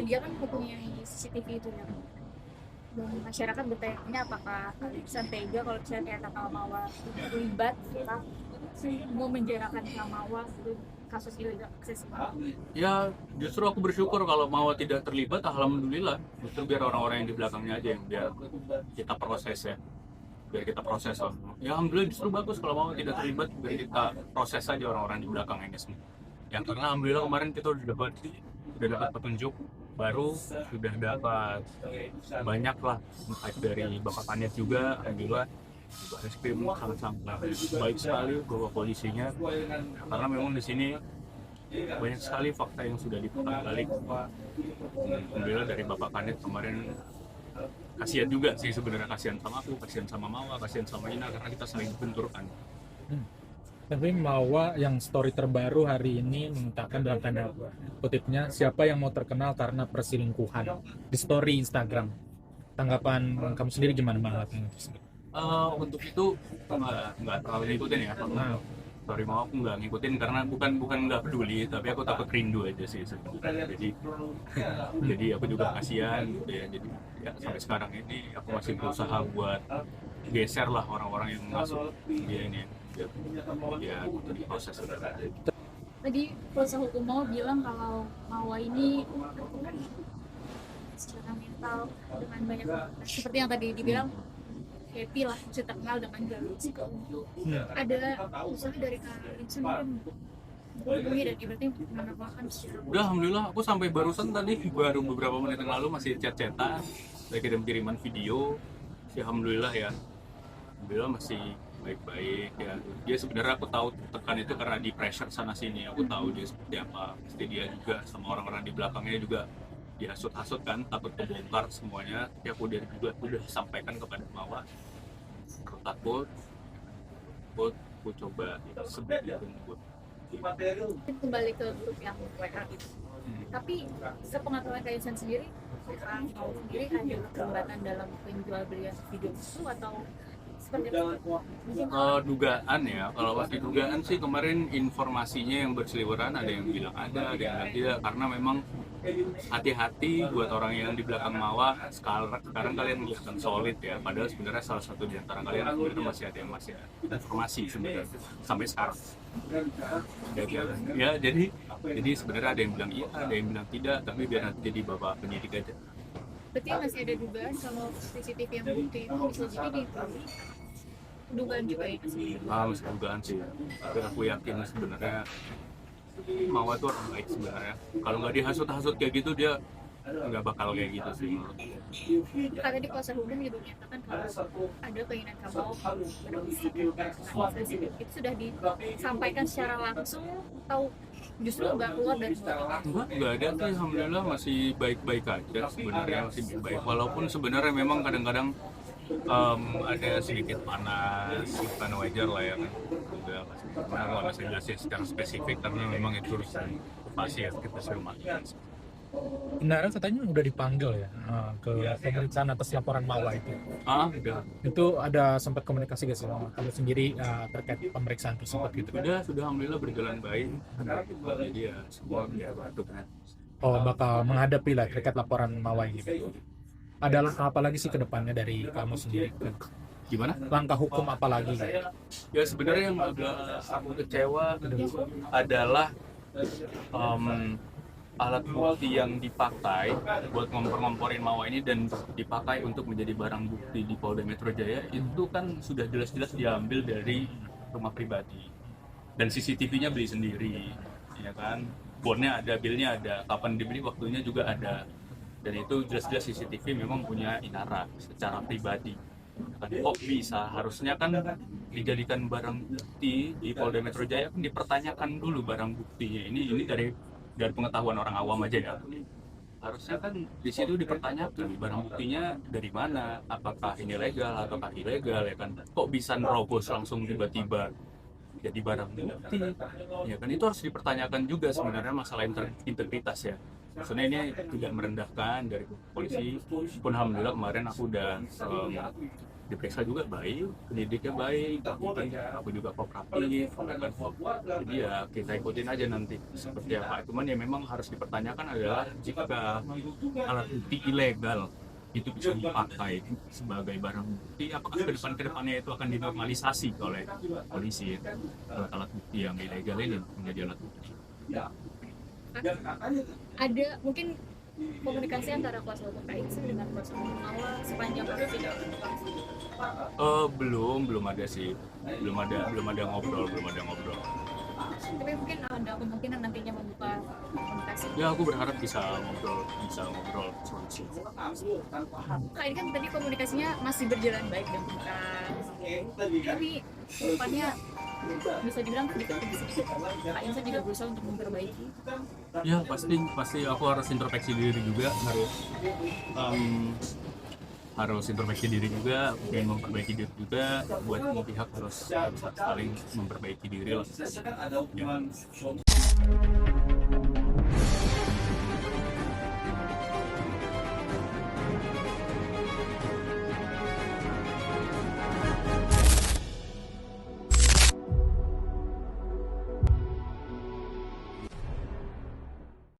dia kan mempunyai CCTV itu ya. Dan masyarakat bertanya apakah Alisan tega kalau misalnya ternyata Kamawa terlibat kita mau menjarakan Kamawa gitu, kasus illegal akses ini. Ya justru aku bersyukur kalau Mawa tidak terlibat, alhamdulillah. Justru biar orang-orang yang di belakangnya aja yang biar kita proses ya, biar kita proses lah. Ya alhamdulillah justru bagus kalau Mawa tidak terlibat, biar kita proses aja orang-orang di belakang ini semua. Yang karena alhamdulillah kemarin kita udah dapat petunjuk baru, sudah dapat banyak lah, baik dari Bapak Panit juga, alhamdulillah. Baris Krim sangat-sangat baik sekali bapak polisinya, karena memang di sini banyak sekali fakta yang sudah diputar balik. Alhamdulillah dari Bapak Kanit kemarin, kasihan juga sih sebenarnya, kasihan sama aku, kasihan sama Mawa, kasihan sama Ina, karena kita saling benturkan. Tapi Mawa yang story terbaru hari ini mengungkapkan dalam tanda kutipnya, siapa yang mau terkenal karena perselingkuhan di story Instagram. Tanggapan kamu sendiri gimana mengenai itu? Untuk itu nggak terlalu ngikutin ya. Nah, Sorry mau aku nggak ngikutin karena bukan nggak peduli, tapi aku takut rindu aja sih sebenarnya. Jadi aku juga kasihan gitu ya. Jadi ya sampai sekarang ini aku masih berusaha buat geser lah orang-orang yang masuk dia ini ya, ya gitu diproses sebenarnya. Tadi kuasa hukum mau bilang kalau Mawa ini secara mental dengan banyak seperti yang tadi dibilang happy lah, bisa terkenal dengan jalur psikologi. Ada usaha dari Kak Insun mungkin menghubungi dan ibaratnya menerpakan secara Udah alhamdulillah aku sampai barusan tadi baru beberapa menit yang lalu masih chat-chatan, saya kiriman video. Ya alhamdulillah ya, alhamdulillah masih baik-baik ya. Dia sebenarnya aku tahu tekan itu karena di pressure sana sini, aku tahu dia seperti apa. Pasti dia juga sama orang-orang di belakangnya juga dihasut-hasut kan, takut kebongkar semuanya. Tapi aku udah sampaikan kepada Mawar, aku takut aku coba sebelum gue. kembali ke grup yang WA itu. Tapi sepengetahuan Kak Insun sendiri, Kak Mau sendiri ada keterlibatan dalam penjual belian video itu atau seperti apa? Mungkin Dugaan ya, kalau masih dugaan sih kemarin informasinya yang berseliweran, ada yang bilang ada yang bilang tidak, karena memang hati-hati buat orang yang di belakang Mawa. Sekarang kalian kelihatan solid ya, padahal sebenarnya salah satu di antara kalian sebenarnya masih ada yang masih ada informasi sebenarnya sampai sekarang. Ya jadi sebenarnya ada yang bilang iya, ada yang bilang tidak, tapi biar nanti jadi bapak penyidik aja. berarti masih ada dugaan kalau CCTV yang bukti itu bisa jadi dugaan juga ya masih. Masih dugaan sih, tapi aku yakin sebenarnya Mawa tuh orang baik sebenarnya. Kalau nggak dihasut-hasut kayak gitu, dia nggak bakal kayak gitu sih menurut aku. Karena di kuasa hukum juga menyatakan kalau ada keinginan Kamau itu sudah disampaikan secara langsung atau justru nggak keluar dari mulut. Nggak ada sih, alhamdulillah masih baik-baik aja sebenarnya, masih baik. Walaupun sebenarnya memang kadang-kadang ada sedikit panas, bukan wajar lah ya kan. Udah sebenarnya nggak bisa jelasin secara spesifik karena memang itu urusan pasti ya kita suruh matikan. Indra katanya udah dipanggil ya ke pemeriksaan atas laporan Mawa itu. Udah. Itu ada sempat komunikasi gak sih sama kamu sendiri terkait pemeriksaan tersebut gitu? Sudah alhamdulillah berjalan baik. Jadi ya semua biar batuk kan. Oh, bakal menghadapi lah terkait laporan Mawa ini. Ada langkah apa lagi sih ke depannya dari kamu sendiri? Gimana? Langkah hukum apa lagi? Ya sebenarnya yang agak aku kecewa adalah alat bukti yang dipakai buat ngompor-ngomporin Mawa ini dan dipakai untuk menjadi barang bukti di Polda Metro Jaya itu kan sudah jelas-jelas diambil dari rumah pribadi dan CCTV-nya beli sendiri, ya kan? Bonnya ada, bilnya ada, kapan dibeli waktunya juga ada, dan itu jelas-jelas CCTV memang punya Inara secara pribadi. Kan kok bisa, harusnya kan dijadikan barang bukti di Polda Metro Jaya, kan dipertanyakan dulu barang buktinya ini dari pengetahuan orang awam aja ya, harusnya kan di situ dipertanyakan barang buktinya dari mana, apakah ini legal ataukah ilegal, ya kan? Kok bisa nerobos langsung tiba-tiba jadi barang bukti, ya kan? Itu harus dipertanyakan juga sebenarnya masalah integritas ya. Maksudnya ini tidak merendahkan dari polisi pun. Alhamdulillah kemarin aku udah diperiksa juga baik, pendidiknya baik, aku juga kooperatif, jadi ya kita ikutin aja nanti seperti apa. Cuman ya memang harus dipertanyakan adalah jika alat bukti ilegal itu bisa dipakai sebagai barang bukti, apakah ke depannya itu akan dinormalisasi oleh polisi alat bukti yang ilegal ini menjadi alat bukti. Ada mungkin komunikasi antara kuasa hukum Kak Insan dengan kuasa hukum Mawar sepanjang itu tidak? Belum ada sih, belum ada ngobrol. Tapi mungkin ada kemungkinan nantinya membuka komunikasi. Ya aku berharap bisa ngobrol solusi. Kak ini kan tadi komunikasinya masih berjalan baik dan bukan. Tapi depannya bisa dibilang sedikit demi sedikit Kak Insan juga berusaha untuk memperbaiki. Ya pasti aku harus introspeksi diri juga, harus introspeksi diri juga, ingin memperbaiki diri juga, buat semua pihak harus saling memperbaiki diri lah. Ya.